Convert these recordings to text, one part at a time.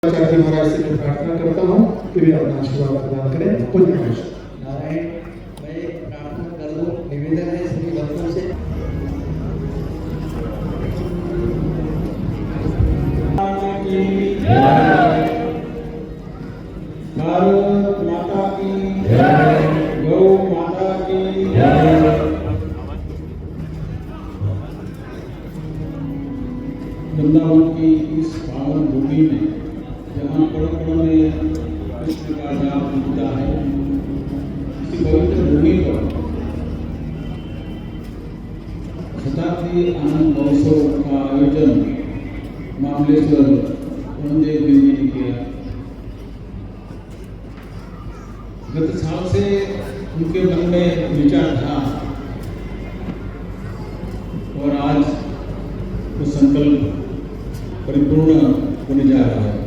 आचार्य महाराज से मैं प्रार्थना करता हूँ कि वे अपना आशीर्वाद प्रदान करें। पुण्य नारायण, मैं प्रार्थना कर दूं। निवेदन है सभी भक्तों से। भारत माता की जय, गौ माता की जय। वृंदावन की इस पावन भूमि में जहाँ कण में कृष्ण का जाप मिलता है, इसी पवित्र भूमि पर शताब्दी आनंद महोत्सव का आयोजन मामलेश्वर रामदेव जी ने किया। गत साल से उनके मन में विचार था और आज वो संकल्प परिपूर्ण होने जा रहा है।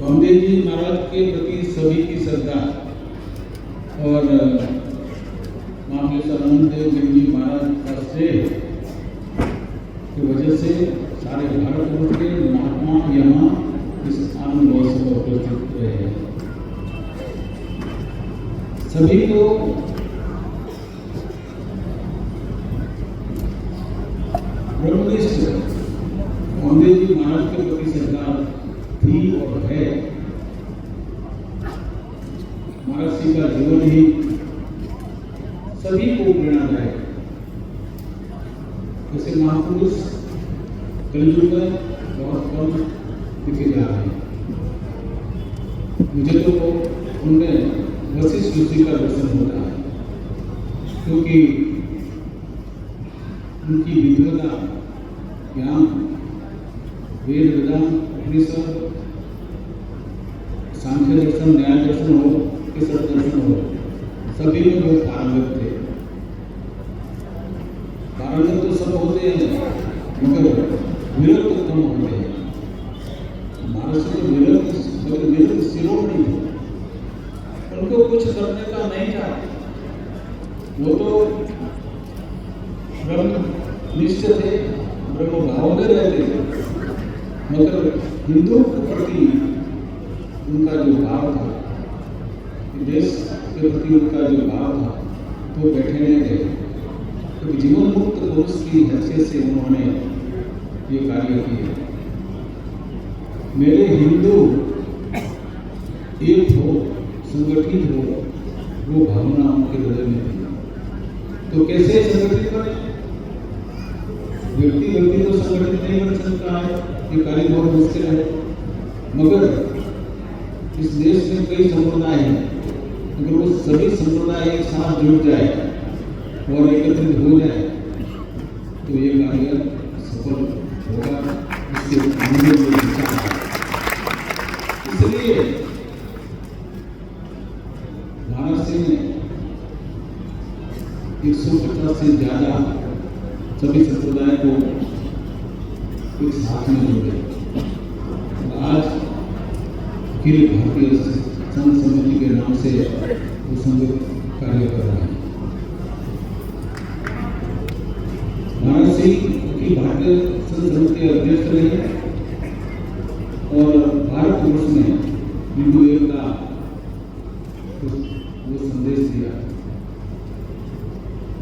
रामदेव जी महाराज के प्रति सभी की श्रद्धा और मामलेश्वर रामदेव जी महाराज का श्रेय की वजह से सारे भारतवर्ष के महात्मा यहाँ इस आनंद महोत्सव में उपस्थित हुए हैं। सभी को ब्रह्मनिष्ठ रामदेव जी महाराज के प्रति श्रद्धा थी और है। महाराज जी का जीवन ही सभी को प्रेरणादायक। जैसे महापुरुष कलयुग में बहुत कम दिखे जा रहे हैं। मुझे तो उनमें वशिष्ठ ऋषि का दर्शन होता है, क्योंकि उनकी विद्वता, ज्ञान, वेद वेदांत, उपनिषद, सांख्य दर्शन, न्याय दर्शन हो, केशव दर्शन हो, सभी में वो पारंगत थे। पारंगत तो सब होते हैं, मगर विरक्त कम होते हैं। महाराज तो विरक्त शिरोमणि थे। उनको कुछ करने का नहीं था। वो तो ब्रह्मनिष्ठ थे, ब्रह्म भाव में रहते थे, मगर हिंदुओं के प्रति उनका जो भाव था, देश के प्रति उनका जो भाव था, तो बैठे नहीं थे। तो जीवन मुक्त पुरुष की हैसियत से उन्होंने ये कार्य किए। मेरे हिंदू एक हो, संगठित हो, वो भावना उनके हृदय में थी। तो कैसे संगठित बने? व्यक्ति तो संगठित नहीं बन सकता है, ये कार्य बहुत मुश्किल है। मगर इस देश में कई संप्रदाय हैं, अगर वो सभी संप्रदाय एक साथ जुड़ जाए और एकत्रित हो जाए तो ये कार्य सफल होगा। इसके विचार है। इसलिए महाराज सिंह ने 150 से ज्यादा सभी संप्रदाय को एक साथ में जोड़े। आज अखिल भारतीय संघ समिति के नाम से वो संघ कार्य कर रहा है। महाराज सिंह अखिल भारतीय संघ समिति के अध्यक्ष रहे और भारतवर्ष में हिंदू एकता वो संदेश दिया।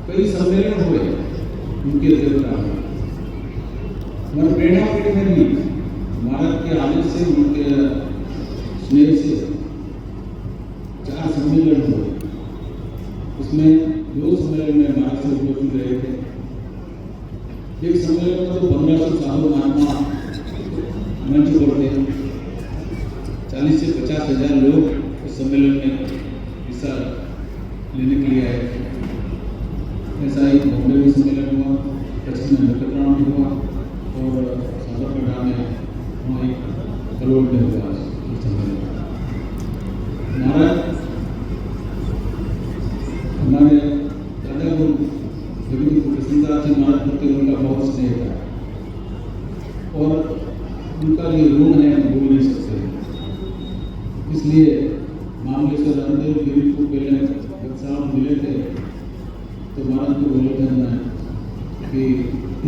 कई सम्मेलन हुए उनके देवता में, मगर प्रेरणा पीठ में भी महाराज के आदेश से, उनके स्नेह से 4 सम्मेलन हुए। इसमें 2 सम्मेलन में महाराज से उपस्थित रहे थे। एक सम्मेलन में तो 1500 साधु महात्मा मंच पर थे। 40 से 50 हजार लोग इस सम्मेलन में हिस्सा लेने के लिए आए थे। ऐसा ही बॉम्बे में सम्मेलन हुआ, कच्छ में नखत्राणा में हुआ और साबरकांठा में वहाँ एक करोड़ में हुआ सम्मेलन। महाराज हमारे दादा गुरु जगत प्रसन्नदास जी महाराज प्रति उनका बहुत स्नेह था और उनका जो ऋण है भूल नहीं सकते। इसलिए मामलेश्वर रामदेव गिरी को पहले साहब मिले थे तो महाराज को बोले थे कि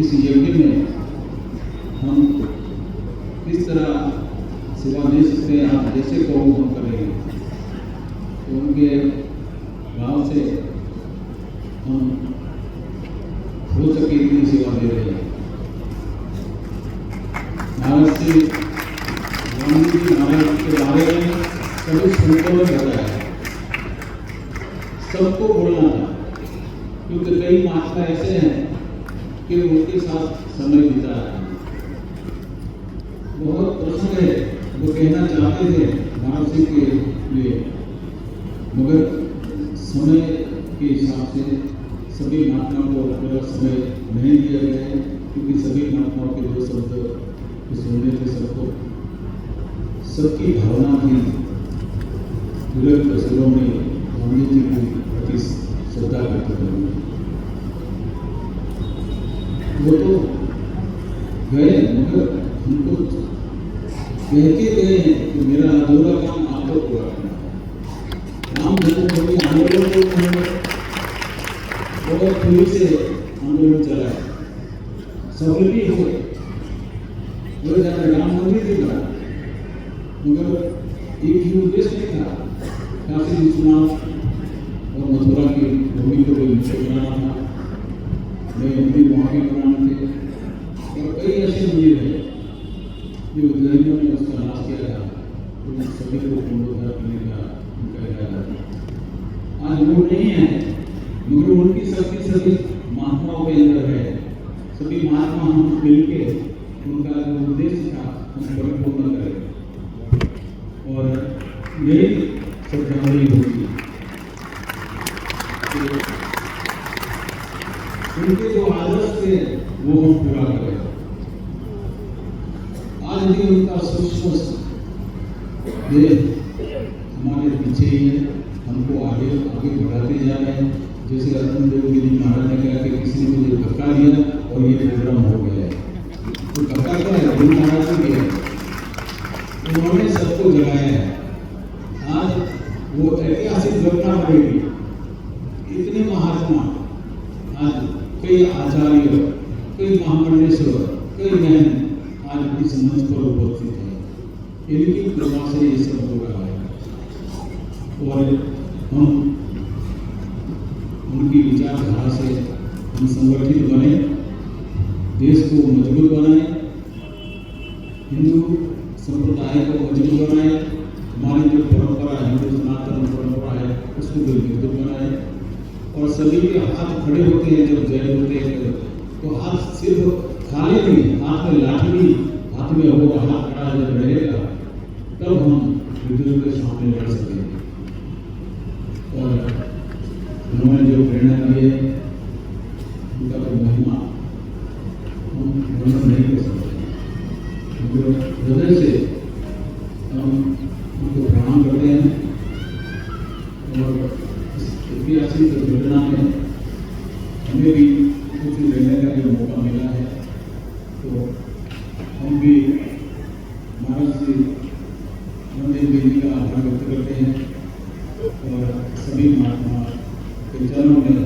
इस यज्ञ में हम किस तरह सेवा दे सकते हैं, आप जैसे कहो हम करेंगे। तो उनके भाव से हम हो सके इतनी सेवा दे रहे हैं। भारत से गांधी जी महाराज के बारे में सभी संतों ने बताया, सबको बोलना था, क्योंकि कई महात्मा ऐसे हैं कि उनके साथ समय बिता है। बहुत प्रसंग है, वो कहना चाहते थे महाराज के लिए, मगर समय के हिसाब से सभी महात्माओं को पूरा समय नहीं दिया गया है, क्योंकि सभी महात्माओं के दो शब्द सुनने थे सबको, सबकी भावना थी विरक्त असरों में गांधी जी के प्रति श्रद्धा व्यक्त करना। वो तो गए, मगर हमको कहते गए कि मेरा अधूरा काम आपको पूरा करना है। राम जन्मभूमि आंदोलन को बहुत पूरी से आंदोलन चलाया, सफल भी हुए, वो जाकर राम मंदिर भी बना, मगर एक ही उद्देश्य नहीं था, काशी विश्वनाथ और मथुरा की भूमि को भी बनाना था, नए मंदिर वहाँ भी बनाने थे, और कई ऐसे मंदिर हैं जो उद्योगों ने उसका नाश किया था, तो सभी को पुनरुद्धार करने का उनका इरादा था। आज वो नहीं है, मगर उनकी शक्ति सभी महात्माओं के अंदर है। सभी महात्मा हम मिलके उनका जो उद्देश्य था हम परिपूर्ण करें, और यही श्रद्धांजलि होगी। उनके जो आदर्श थे वो हम पूरा करें। आज भी उनका सूक्ष्म हमारे पीछे ही है, हमको आगे आगे बढ़ाते जा रहे हैं। जैसे अर्जुन देव गिरी महाराज ने कहा कि किसी ने मुझे धक्का दिया और ये प्रोग्राम हो गया है, तो धक्का क्या है? गुरु महाराज को दिया, उन्होंने सबको जगाया है। आज वो ऐतिहासिक घटना बनेगी, इतने महात्मा, आज कई आचार्य, कई महामंडलेश्वर, कई महंत आज इस मंच पर उपस्थित है। इनकी कृपा से ये सब हो रहा है, और हम उनकी विचारधारा से हम संगठित बने, देश को मजबूत बनाए, हिंदू संप्रदाय को मजबूत बनाए, हमारी जो परंपरा है, हिंदू सनातन परंपरा है, उसको भी मजबूत बनाए। और सभी के हाथ खड़े होते हैं जब जय होते हैं, तो हाथ सिर्फ खाली नहीं, हाथ में लाठी भी हाथ में हो, हाथ खड़ा जब रहेगा तब हम विद्रोह के सामने लड़ सकेंगे। और उन्होंने जो प्रेरणा दी है उनका तो महिमा हम वर्णन नहीं कर सकते, हृदय से हम उनको प्रणाम करते हैं। और इस ऐतिहासिक घटना में हमें भी कुछ लेने का जो मौका मिला है, तो हम भी महाराज जी मंदिर देवी का आभार व्यक्त करते हैं, और सभी महात्मा के चरणों में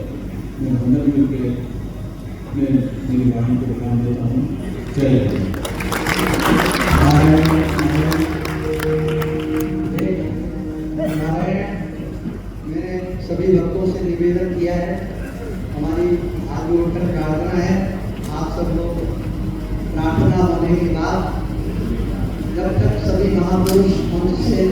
मैं वंदन करके मैं मेरी वाणी को प्रणाम देता हूँ। जय मैंने सभी भक्तों से निवेदन किया है, हमारी हाथ जोड़कर प्रार्थना है, आप सब लोग प्रार्थना होने के बाद जब तक सभी महापुरुष हमसे